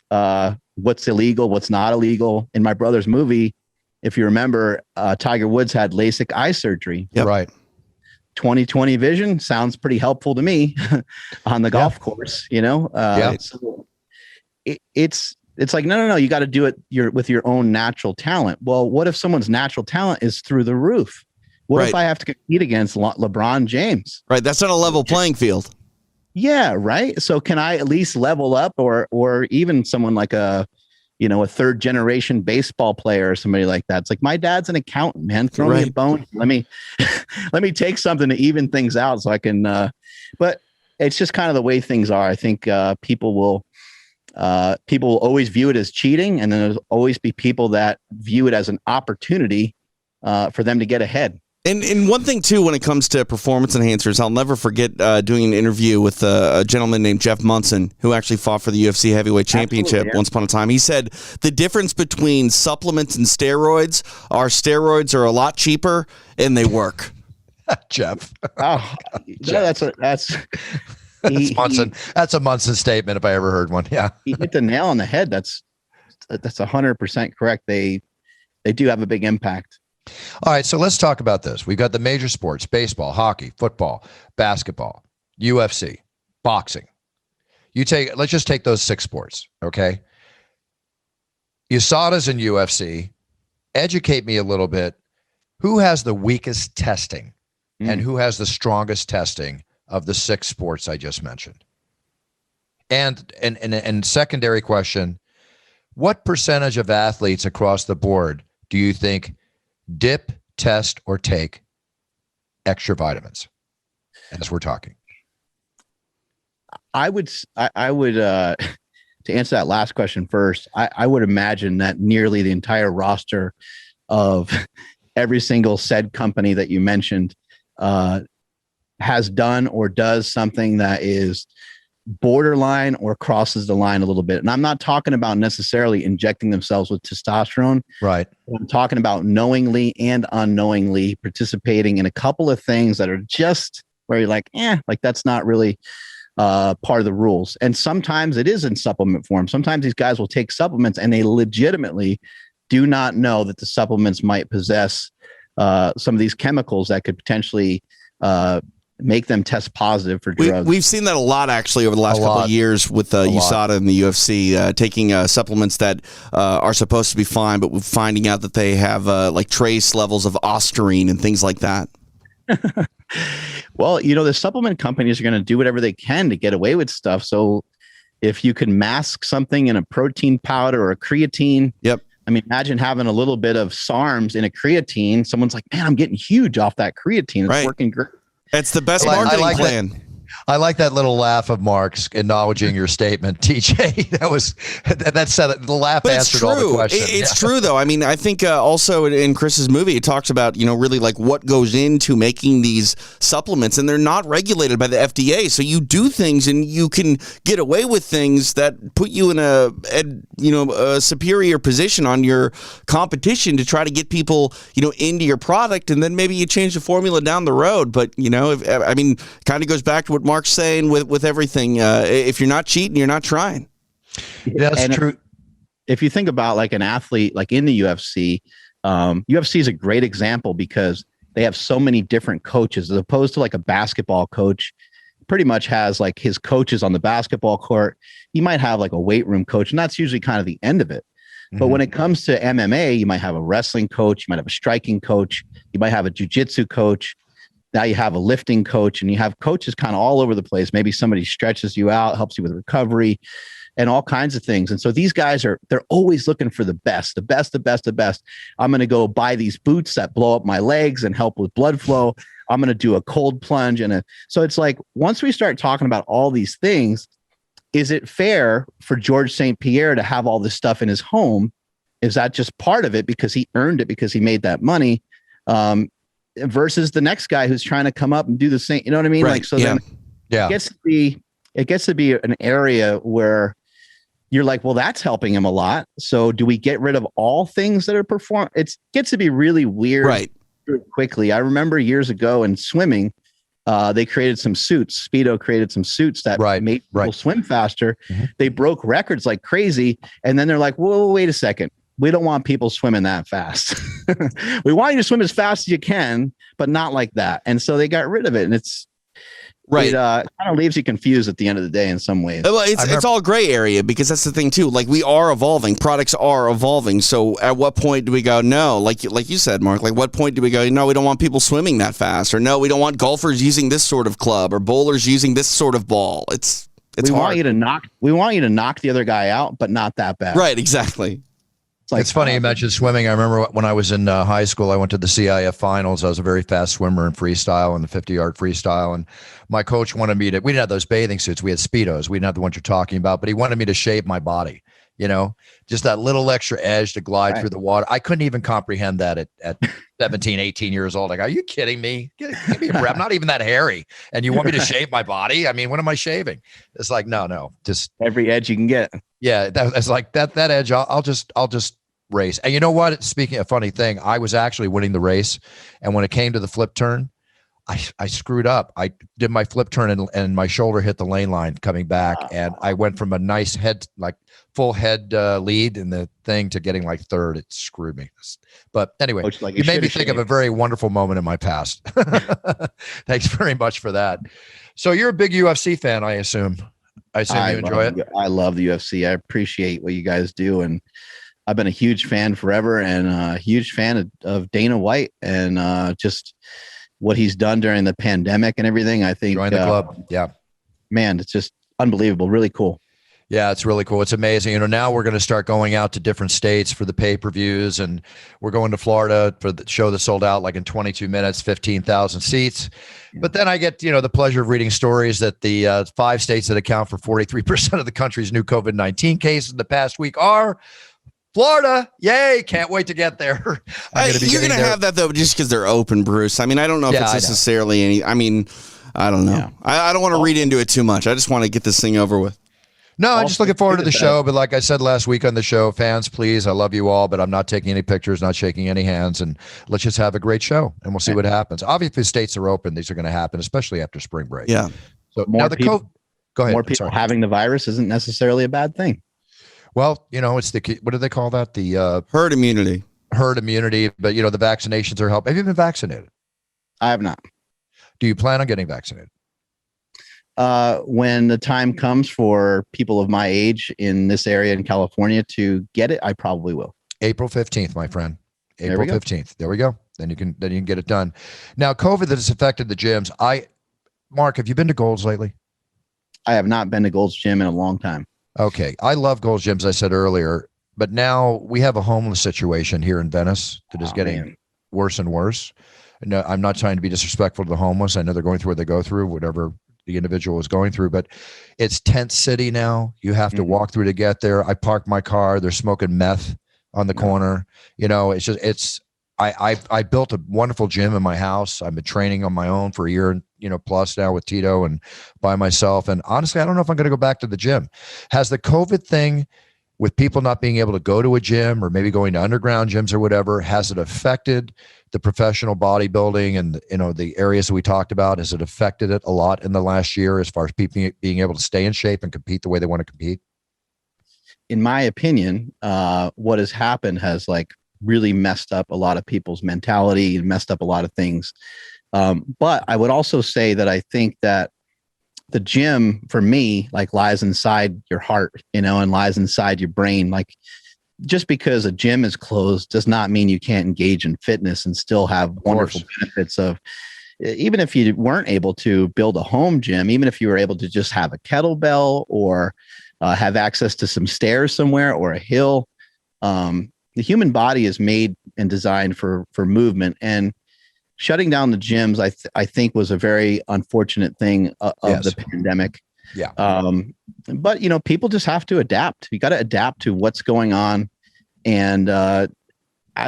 what's illegal, what's not illegal? In my brother's movie, if you remember, Tiger Woods had LASIK eye surgery. Yep. Right. 20/20 vision sounds pretty helpful to me on the golf course, So it's like, no, you got to do it with your own natural talent. Well, what if someone's natural talent is through the roof? What if I have to compete against LeBron James? Right. That's not a level playing field. Yeah. Right. So can I at least level up, or even someone like a third generation baseball player or somebody like that? It's like, my dad's an accountant, man. Throw me a bone. Let me take something to even things out so I can, but it's just kind of the way things are. I think people will always view it as cheating. And then there's always be people that view it as an opportunity for them to get ahead. And one thing, too, when it comes to performance enhancers, I'll never forget doing an interview with a gentleman named Jeff Munson, who actually fought for the UFC Heavyweight Championship once upon a time. He said the difference between supplements and steroids are a lot cheaper and they work. Jeff. Oh, Jeff. That's Munson. That's a Munson statement if I ever heard one. Yeah. He hit the nail on the head. That's 100% correct. They do have a big impact. All right, so let's talk about this. We've got the major sports: baseball, hockey, football, basketball, UFC, boxing. Let's just take those 6 sports, okay? USADA's in UFC. Educate me a little bit. Who has the weakest testing and who has the strongest testing of the 6 sports I just mentioned? And secondary question, what percentage of athletes across the board do you think dip, test, or take extra vitamins as we're talking? I would to answer that last question first, I would imagine that nearly the entire roster of every single said company that you mentioned has done or does something that is borderline or crosses the line a little bit. And I'm not talking about necessarily injecting themselves with testosterone. Right. I'm talking about knowingly and unknowingly participating in a couple of things that are just where you're like, like that's not really part of the rules. And sometimes it is in supplement form. Sometimes these guys will take supplements and they legitimately do not know that the supplements might possess some of these chemicals that could potentially make them test positive for drugs. We've seen that a lot actually over the last couple of years with USADA and the UFC taking supplements that are supposed to be fine, but we're finding out that they have like trace levels of ostarine and things like that. Well, the supplement companies are going to do whatever they can to get away with stuff. So if you can mask something in a protein powder or a creatine, yep. I mean, imagine having a little bit of SARMs in a creatine. Someone's like, man, I'm getting huge off that creatine. It's working great. It's the best marketing plan. I like that little laugh of Mark's acknowledging your statement, TJ. That said, the laugh but answered all the questions. It's true, though. I mean, I think also in Chris's movie, it talks about, really like what goes into making these supplements, and they're not regulated by the FDA. So you do things and you can get away with things that put you in a superior position on your competition to try to get people, into your product. And then maybe you change the formula down the road. But, kind of goes back to what Mark's saying with everything. If you're not cheating, you're not trying. That's true. If you think about like an athlete, like in the UFC, UFC is a great example because they have so many different coaches as opposed to like a basketball coach pretty much has like his coaches on the basketball court. He might have like a weight room coach, and that's usually kind of the end of it. But when it comes to MMA, you might have a wrestling coach, you might have a striking coach, you might have a jiu-jitsu coach. Now you have a lifting coach, and you have coaches kind of all over the place. Maybe somebody stretches you out, helps you with recovery and all kinds of things. And so these guys they're always looking for the best. I'm going to go buy these boots that blow up my legs and help with blood flow. I'm going to do a cold plunge. So it's like, once we start talking about all these things, is it fair for George St. Pierre to have all this stuff in his home? Is that just part of it because he earned it because he made that money? Versus the next guy who's trying to come up and do the same, you know what I mean? Right. Like, so then it gets to be an area where you're like, well, that's helping him a lot. So do we get rid of all things that are it gets to be really weird right. quickly. I remember years ago in swimming, they created some suits. Speedo created some suits that made people swim faster. Mm-hmm. They broke records like crazy. And then they're like, whoa, wait a second. We don't want people swimming that fast. We want you to swim as fast as you can, but not like that. And so they got rid of it. And it kind of leaves you confused at the end of the day in some ways. Well, it's all gray area because that's the thing too. Like, we are evolving. Products are evolving. So at what point do we go, no, like you said, Mark, like what point do we go, no, we don't want people swimming that fast, or no, we don't want golfers using this sort of club or bowlers using this sort of ball. We want you to knock the other guy out, but not that bad. Right. Exactly. It's funny you mentioned swimming. I remember when I was in high school, I went to the CIF finals. I was a very fast swimmer in freestyle, in the 50-yard freestyle. And my coach wanted me to, we didn't have those bathing suits. We had Speedos. We didn't have the ones you're talking about, but he wanted me to shave my body, just that little extra edge to glide through the water. I couldn't even comprehend that at 17, 18 years old. Like, are you kidding me? Give me a breath. I'm not even that hairy. And you want me to shave my body? I mean, what am I shaving? It's like, no, just every edge you can get. Yeah. That's like that edge. I'll just race. And you know what? Speaking of funny thing, I was actually winning the race. And when it came to the flip turn, I screwed up. I did my flip turn and my shoulder hit the lane line coming back. And I went from a nice head, like full head lead in the thing to getting like third. It screwed me. But anyway, Coach, like you made me think of a very wonderful moment in my past. Thanks very much for that. So you're a big UFC fan, I assume. I assume you enjoy it. I love the UFC. I appreciate what you guys do. And I've been a huge fan forever and a huge fan of Dana White and just what he's done during the pandemic and everything. I think join the club. Yeah, man, it's just unbelievable. Really cool. Yeah, it's really cool. It's amazing. You know, now we're going to start going out to different states for the pay-per-views, and we're going to Florida for the show that sold out like in 22 minutes, 15,000 seats. Yeah. But then I get, you know, the pleasure of reading stories that the 5 states that account for 43% of the country's new COVID-19 cases in the past week are Florida. Yay. Can't wait to get there. You're going to have that, though, just because they're open, Bruce. I mean, I don't know if it's necessarily any. I mean, I don't know. Yeah. I don't want to read into it too much. I just want to get this thing over with. No, I'm just looking forward to the show. But like I said last week on the show, fans, please, I love you all, but I'm not taking any pictures, not shaking any hands. And let's just have a great show, and we'll see what happens. Obviously, if states are open, these are going to happen, especially after spring break. Yeah. So now the go ahead. More people having the virus isn't necessarily a bad thing. Well, you know, it's what do they call that? The herd immunity. Herd immunity. But, you know, the vaccinations are helping. Have you been vaccinated? I have not. Do you plan on getting vaccinated? When the time comes for people of my age in this area in California to get it, I probably will. April 15th, my friend. April 15th. There we go. Then you can get it done. Now, COVID that has affected the gyms. Mark, have you been to Gold's lately? I have not been to Gold's Gym in a long time. Okay. I love Gold's Gyms, I said earlier, but now we have a homeless situation here in Venice that is getting worse and worse. No, I'm not trying to be disrespectful to the homeless. I know they're going through what they go through, whatever the individual is going through, but it's tent city now. You have to walk through to get there. I parked my car. They're smoking meth on the corner. You know, I built a wonderful gym in my house. I've been training on my own for a year, plus now with Tito and by myself. And honestly, I don't know if I'm going to go back to the gym. Has the COVID thing with people not being able to go to a gym or maybe going to underground gyms or whatever, has it affected the professional bodybuilding and, the areas that we talked about? Has it affected it a lot in the last year as far as people being able to stay in shape and compete the way they want to compete? In my opinion, what has happened has really messed up a lot of people's mentality and messed up a lot of things. But I would also say that I think that the gym for me, lies inside your heart, and lies inside your brain. Just because a gym is closed does not mean you can't engage in fitness and still have wonderful benefits of, even if you weren't able to build a home gym, even if you were able to just have a kettlebell or have access to some stairs somewhere or a hill. The human body is made and designed for movement, and shutting down the gyms, I think was a very unfortunate thing of the pandemic. Yeah. But people just have to adapt. You got to adapt to what's going on. And I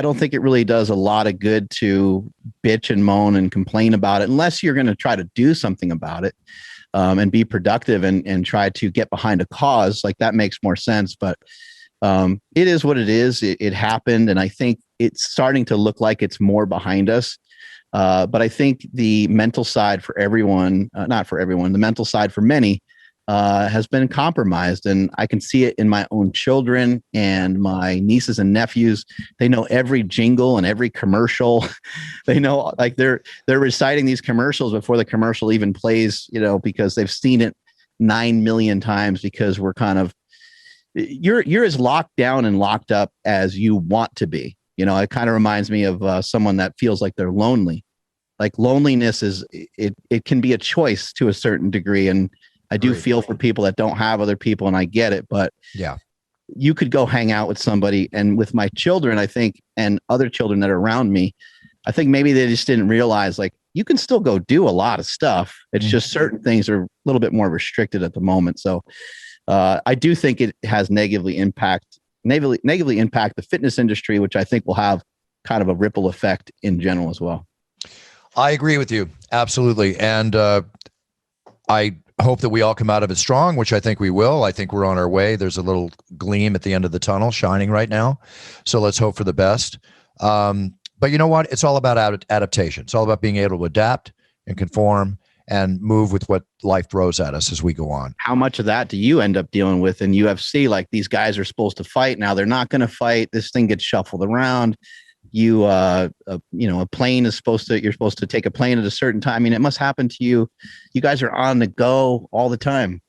don't think it really does a lot of good to bitch and moan and complain about it unless you're going to try to do something about it and be productive and try to get behind a cause. That makes more sense. But it is what it is. It happened. And I think it's starting to look like it's more behind us. But I think the mental side for everyone, not for everyone, the mental side for many has been compromised. And I can see it in my own children and my nieces and nephews. They know every jingle and every commercial. They know, they're reciting these commercials before the commercial even plays, because they've seen it 9 million times, because we're kind of, you're as locked down and locked up as you want to be. It kind of reminds me of someone that feels like they're lonely. Loneliness it can be a choice to a certain degree. And I do feel for people that don't have other people, and I get it, but yeah, you could go hang out with somebody. And with my children, I think, and other children that are around me, I think maybe they just didn't realize you can still go do a lot of stuff. It's just certain things are a little bit more restricted at the moment. So I do think it has negatively impact the fitness industry, which I think will have kind of a ripple effect in general as well. I agree with you. Absolutely. And I hope that we all come out of it strong, which I think we will. I think we're on our way. There's a little gleam at the end of the tunnel shining right now. So let's hope for the best. But you know what? It's all about adaptation. It's all about being able to adapt, and conform and move with what life throws at us as we go on. How much of that do you end up dealing with in UFC? Like, these guys are supposed to fight. Now they're not going to fight. This thing gets shuffled around. A plane is you're supposed to take a plane at a certain time. I mean, it must happen to you. You guys are on the go all the time.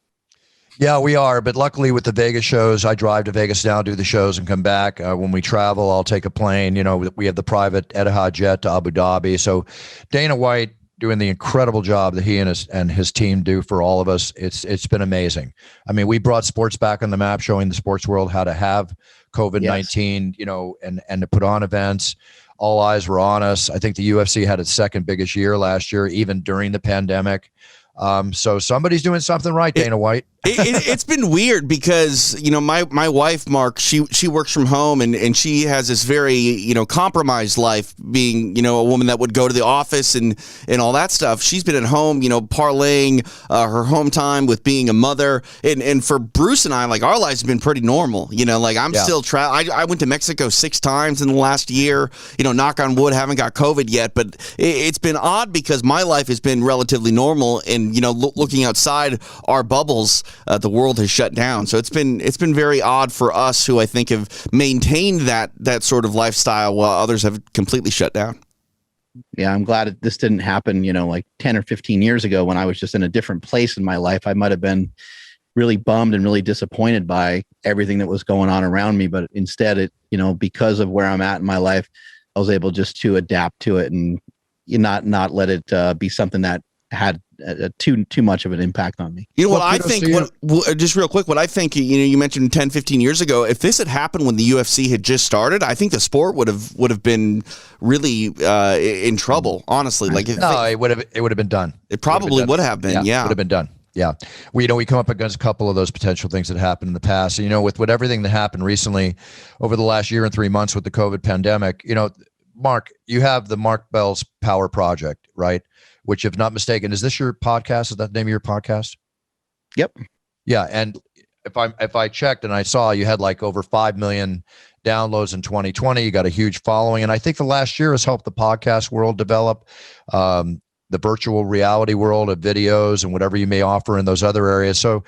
Yeah, we are. But luckily with the Vegas shows, I drive to Vegas now, do the shows and come back. When we travel, I'll take a plane. We have the private Etihad jet to Abu Dhabi. So Dana White doing the incredible job that he and his team do for all of us. It's been amazing. I mean, we brought sports back on the map, showing the sports world how to have COVID-19, and to put on events. All eyes were on us. I think the UFC had its second biggest year last year, even during the pandemic. So somebody's doing something right, Dana White. It's been weird because, my wife, Mark, she works from home and she has this very, compromised life, being, a woman that would go to the office and all that stuff. She's been at home, parlaying her home time with being a mother. And for Bruce and I, like, our lives have been pretty normal. I'm still I went to Mexico 6 times in the last year, knock on wood, haven't got COVID yet. But it's been odd because my life has been relatively normal. And, looking outside our bubbles, the world has shut down. So it's been very odd for us, who I think have maintained that sort of lifestyle while others have completely shut down. Yeah, I'm glad this didn't happen, like 10 or 15 years ago, when I was just in a different place in my life. I might have been really bummed and really disappointed by everything that was going on around me. But instead, because of where I'm at in my life, I was able just to adapt to it and not let it be something that had too much of an impact on me. I think, just real quick, what I think, you mentioned 10, 15 years ago, if this had happened when the UFC had just started, I think the sport would have been really in trouble, honestly. Like, it would have been done. It probably would have been. Yeah. Would have been done. Yeah. We come up against a couple of those potential things that happened in the past. With everything that happened recently over the last year and 3 months with the COVID pandemic, Mark, you have the Mark Bell's Power Project, right? Which, if not mistaken, is this your podcast? Is that the name of your podcast? Yep. Yeah. And if I checked and I saw you had like over 5 million downloads in 2020, you got a huge following. And I think the last year has helped the podcast world develop, the virtual reality world of videos and whatever you may offer in those other areas. So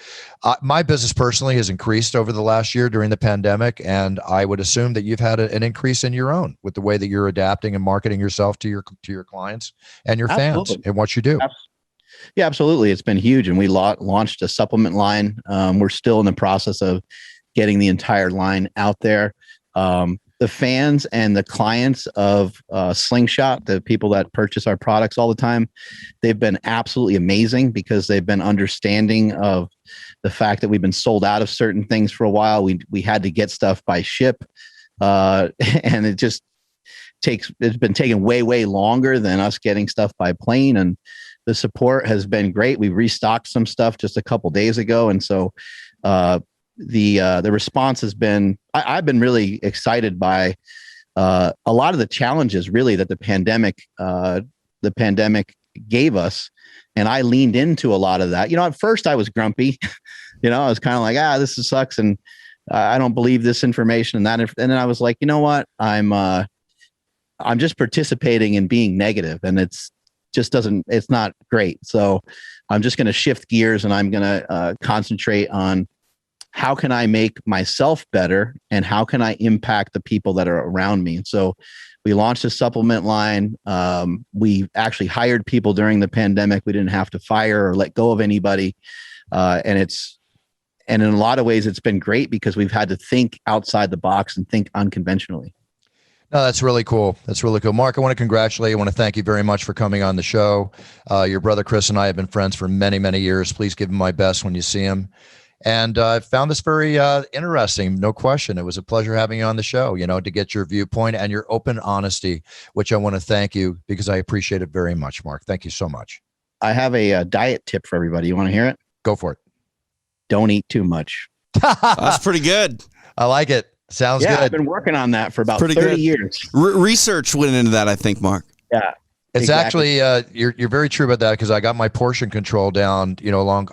my business personally has increased over the last year during the pandemic. And I would assume that you've had an increase in your own with the way that you're adapting and marketing yourself to your clients and your fans and what you do. Yeah, absolutely. It's been huge. And we launched a supplement line. We're still in the process of getting the entire line out there. The fans and the clients of Slingshot, the people that purchase our products all the time, they've been absolutely amazing because they've been understanding of the fact that we've been sold out of certain things for a while. We had to get stuff by ship, and it's been taking way longer than us getting stuff by plane. And the support has been great. We restocked some stuff just a couple days ago, and so the response has been, I've been really excited by a lot of the challenges really that the pandemic gave us. And I leaned into a lot of that. At first I was grumpy, I was kind of like, this sucks. And I don't believe this information and that. And then I was like, you know what? I'm just participating in being negative, and it's not great. So I'm just going to shift gears, and I'm going to concentrate on how can I make myself better and how can I impact the people that are around me? And so we launched a supplement line. We actually hired people during the pandemic. We didn't have to fire or let go of anybody. And in a lot of ways, it's been great because we've had to think outside the box and think unconventionally. No, that's really cool. That's really cool. Mark, I want to congratulate you. I want to thank you very much for coming on the show. Your brother Chris and I have been friends for many, many years. Please give him my best when you see him. And I found this very interesting, no question. It was a pleasure having you on the show, to get your viewpoint and your open honesty, which I want to thank you because I appreciate it very much, Mark. Thank you so much. I have a diet tip for everybody. You want to hear it? Go for it. Don't eat too much. That's pretty good. I like it. Sounds good. I've been working on that for about 30 years. Research went into that, I think, Mark. Yeah. It's exactly. You're very true about that because I got my portion control down,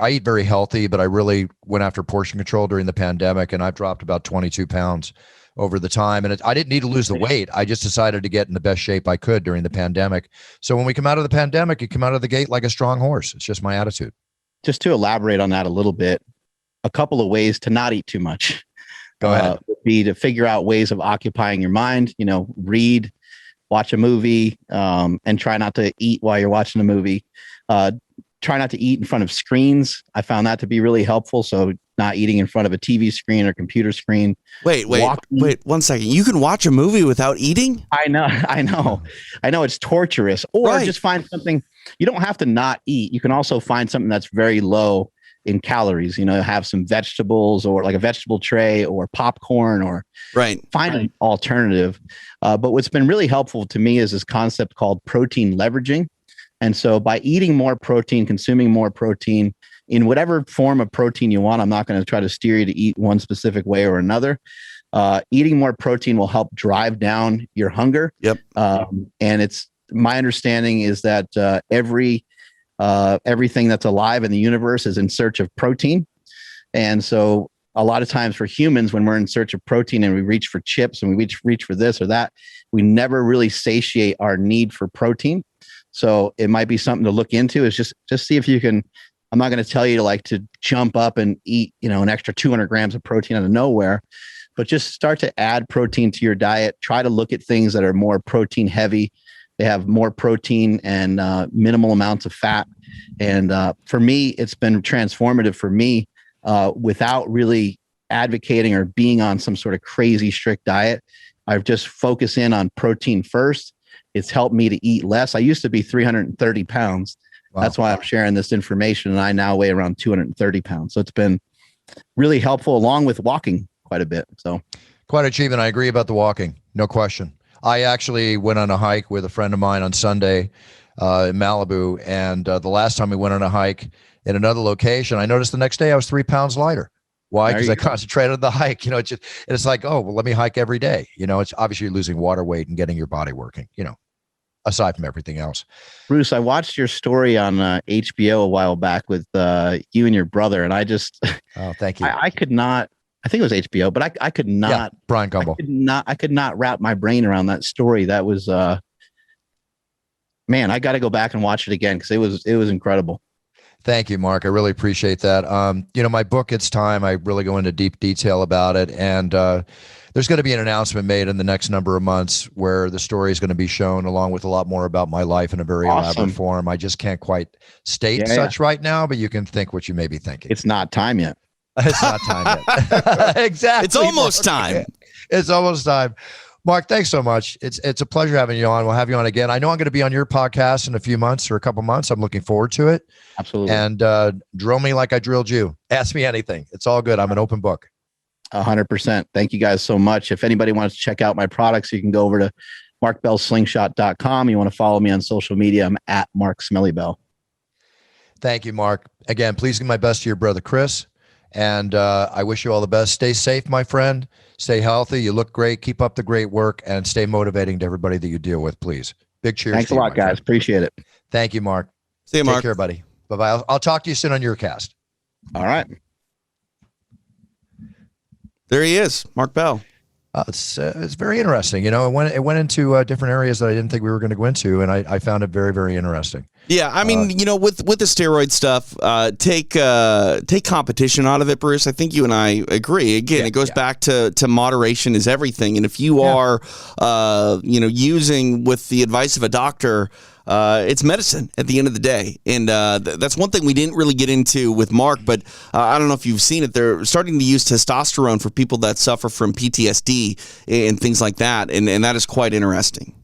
I eat very healthy, but I really went after portion control during the pandemic, and I've dropped about 22 pounds over the time. And I didn't need to lose the weight. I just decided to get in the best shape I could during the pandemic. So when we come out of the pandemic, you come out of the gate like a strong horse. It's just my attitude. Just to elaborate on that a little bit, a couple of ways to not eat too much. Go ahead. Would be to figure out ways of occupying your mind, read, watch a movie, and try not to eat while you're watching a movie. Try not to eat in front of screens. I found that to be really helpful. So not eating in front of a TV screen or computer screen. Wait, 1 second. You can watch a movie without eating? I know it's torturous. Or just find something. You don't have to not eat. You can also find something that's very low in calories, have some vegetables or like a vegetable tray or popcorn or find an alternative. But what's been really helpful to me is this concept called protein leveraging. And so by eating more protein, consuming more protein in whatever form of protein you want, I'm not going to try to steer you to eat one specific way or another. Eating more protein will help drive down your hunger. Yep. And it's my understanding is that everything that's alive in the universe is in search of protein. And so a lot of times for humans, when we're in search of protein and we reach for chips and we reach for this or that, we never really satiate our need for protein. So it might be something to look into, is just see if you can. I'm not going to tell you to jump up and eat, an extra 200 grams of protein out of nowhere, but just start to add protein to your diet. Try to look at things that are more protein heavy. They have more protein and minimal amounts of fat. And for me, it's been transformative for me without really advocating or being on some sort of crazy strict diet. I've just focused in on protein first. It's helped me to eat less. I used to be 330 pounds. Wow. That's why I'm sharing this information. And I now weigh around 230 pounds. So it's been really helpful, along with walking quite a bit. So quite achievement. I agree about the walking. No question. I actually went on a hike with a friend of mine on Sunday in Malibu. And the last time we went on a hike in another location, I noticed the next day I was 3 pounds lighter. Why? Because I concentrated on the hike. It's like, oh, well, let me hike every day. It's obviously losing water weight and getting your body working, aside from everything else. Bruce, I watched your story on HBO a while back with you and your brother, and I just, oh, thank you. I could not, I think it was HBO, but I could not, yeah, Brian Gumbel. I could not wrap my brain around that story. That was, man, I got to go back and watch it again, because it was incredible. Thank you, Mark. I really appreciate that. My book, It's Time, I really go into deep detail about it. And there's going to be an announcement made in the next number of months where the story is going to be shown, along with a lot more about my life in a very elaborate form. I just can't quite state such right now, but you can think what you may be thinking. It's not time yet. It's not time yet. Exactly. It's almost time. It's almost time. Mark, thanks so much. It's a pleasure having you on. We'll have you on again. I know I'm going to be on your podcast in a few months or a couple months. I'm looking forward to it. Absolutely. And drill me like I drilled you. Ask me anything. It's all good. I'm an open book. 100%. Thank you guys so much. If anybody wants to check out my products, you can go over to markbellslingshot.com. You want to follow me on social media, I'm at Mark Smellybell. Thank you, Mark. Again, please give my best to your brother, Chris. And I wish you all the best. Stay safe, my friend. Stay healthy. You look great. Keep up the great work, and stay motivating to everybody that you deal with, please. Big cheers. Thanks a lot, guys. Appreciate it. Thank you, Mark. See you, Mark. Take care, buddy. Bye-bye. I'll talk to you soon on your cast. All right. There he is, Mark Bell. It's very interesting. It went into different areas that I didn't think we were going to go into, and I found it very, very interesting. Yeah, I mean, with the steroid stuff, take competition out of it, Bruce. I think you and I agree. Again, it goes back to moderation is everything. And if you are, using with the advice of a doctor, it's medicine at the end of the day. And that's one thing we didn't really get into with Mark, but I don't know if you've seen it. They're starting to use testosterone for people that suffer from PTSD and things like that. And that is quite interesting.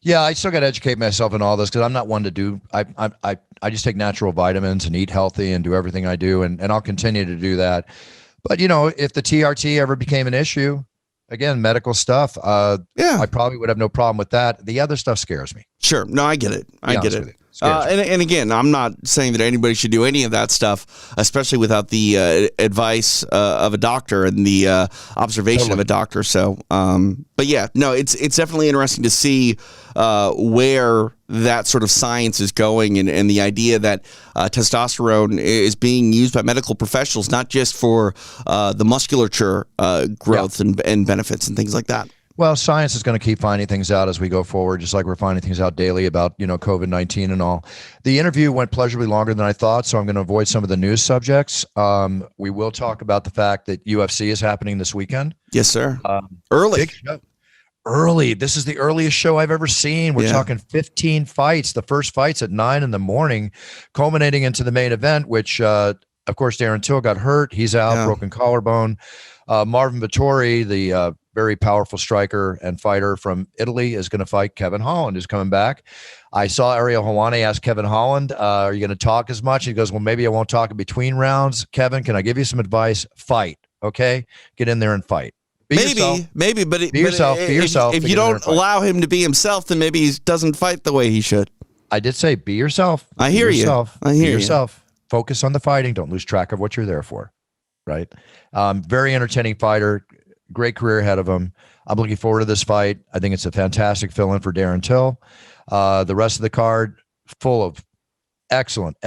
Yeah, I still got to educate myself in all this, because I'm not one to do. I just take natural vitamins and eat healthy and do everything I do, and I'll continue to do that. But if the TRT ever became an issue, again, medical stuff, I probably would have no problem with that. The other stuff scares me. Sure, no, I get it. I get it. And again, I'm not saying that anybody should do any of that stuff, especially without the advice of a doctor and the observation of a doctor. So, but yeah, no, it's definitely interesting to see where that sort of science is going, and the idea that testosterone is being used by medical professionals, not just for the musculature growth and benefits and things like that. Well, science is going to keep finding things out as we go forward, just like we're finding things out daily about, COVID-19 and all. The interview went pleasurably longer than I thought, so I'm going to avoid some of the news subjects. We will talk about the fact that UFC is happening this weekend. Yes, sir. Early. Big show. Early. This is the earliest show I've ever seen. We're talking 15 fights. The first fight's at 9 a.m, culminating into the main event, which, of course, Darren Till got hurt. He's out, broken collarbone. Marvin Vettori, the very powerful striker and fighter from Italy, is going to fight Kevin Holland, who's coming back. I saw Ariel Helwani ask Kevin Holland, are you going to talk as much? He goes, well, maybe I won't talk in between rounds. Kevin, can I give you some advice? Fight, okay? Get in there and fight. Be yourself. Be yourself. If you don't allow him to be himself, then maybe he doesn't fight the way he should. I did say be yourself. I hear you. Be yourself. Focus on the fighting. Don't lose track of what you're there for, right? Very entertaining fighter. Great career ahead of him. I'm looking forward to this fight. I think it's a fantastic fill-in for Darren Till. The rest of the card, full of excellent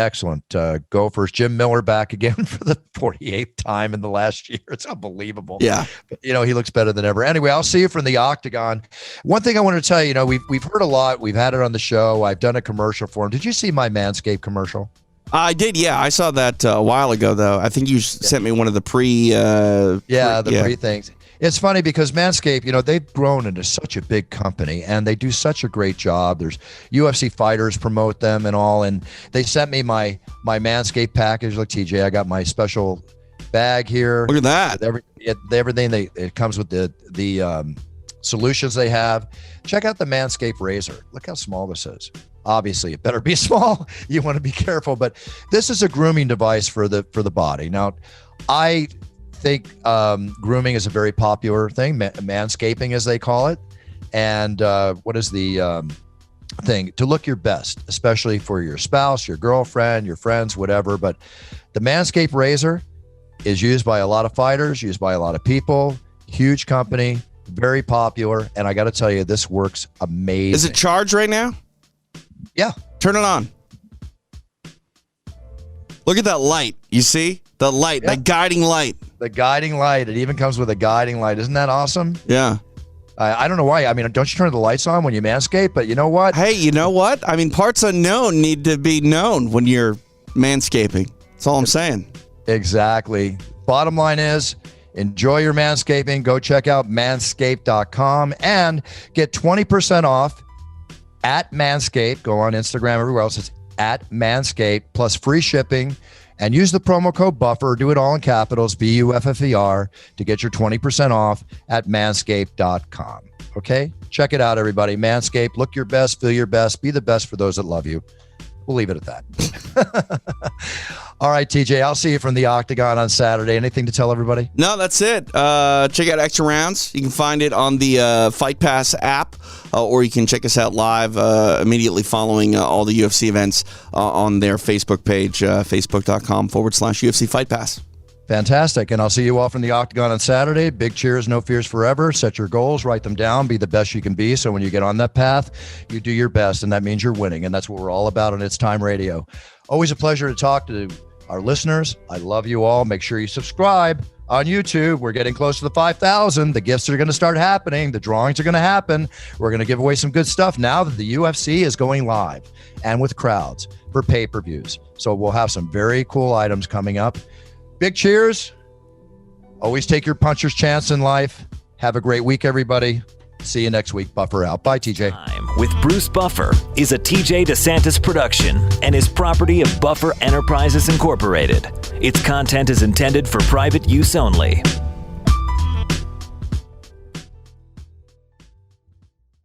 gophers. Jim Miller back again for the 48th time in the last year. It's unbelievable. Yeah. But, he looks better than ever. Anyway, I'll see you from the Octagon. One thing I want to tell you, we've heard a lot. We've had it on the show. I've done a commercial for him. Did you see my Manscaped commercial? I did, yeah. I saw that a while ago, though. I think you sent me one of the pre things. It's funny because Manscaped, they've grown into such a big company and they do such a great job. There's UFC fighters promote them and all. And they sent me my Manscaped package. Look, TJ, I got my special bag here. Look at that. Everything it comes with the solutions they have. Check out the Manscaped razor. Look how small this is. Obviously, it better be small. You want to be careful, but this is a grooming device for the body. Now, I think grooming is a very popular thing, manscaping as they call it. And what is the thing? To look your best, especially for your spouse, your girlfriend, your friends, whatever. But the Manscaped razor is used by a lot of fighters, used by a lot of people, huge company, very popular. And I got to tell you, this works amazing. Is it charged right now? Yeah. Turn it on. Look at that light. You see? The light, that guiding light. The guiding light. It even comes with a guiding light. Isn't that awesome? Yeah. I don't know why. I mean, don't you turn the lights on when you manscape? But you know what? Hey, you know what? I mean, parts unknown need to be known when you're manscaping. That's all I'm saying. Exactly. Bottom line is, enjoy your manscaping. Go check out manscaped.com and get 20% off at Manscaped. Go on Instagram, everywhere else. It's at Manscaped plus free shipping. And use the promo code BUFFER, do it all in capitals, BUFFER, to get your 20% off at manscaped.com. Okay? Check it out, everybody. Manscaped, look your best, feel your best, be the best for those that love you. We'll leave it at that. All right, TJ, I'll see you from the Octagon on Saturday. Anything to tell everybody? No, that's it. Check out Extra Rounds. You can find it on the Fight Pass app, or you can check us out live immediately following all the UFC events on their Facebook page, facebook.com/UFC Fight Pass. Fantastic. And I'll see you all from the Octagon on Saturday. Big cheers, no fears forever. Set your goals, write them down, be the best you can be. So when you get on that path, you do your best, and that means you're winning. And that's what we're all about on It's Time Radio. Always a pleasure to talk to our listeners. I love you all. Make sure you subscribe on YouTube. We're getting close to the 5,000. The gifts are going to start happening. The drawings are going to happen. We're going to give away some good stuff now that the UFC is going live and with crowds for pay-per-views. So we'll have some very cool items coming up. Big cheers. Always take your puncher's chance in life. Have a great week, everybody. See you next week. Buffer out. Bye, TJ. Time with Bruce Buffer is a TJ DeSantis production and is property of Buffer Enterprises Incorporated. Its content is intended for private use only.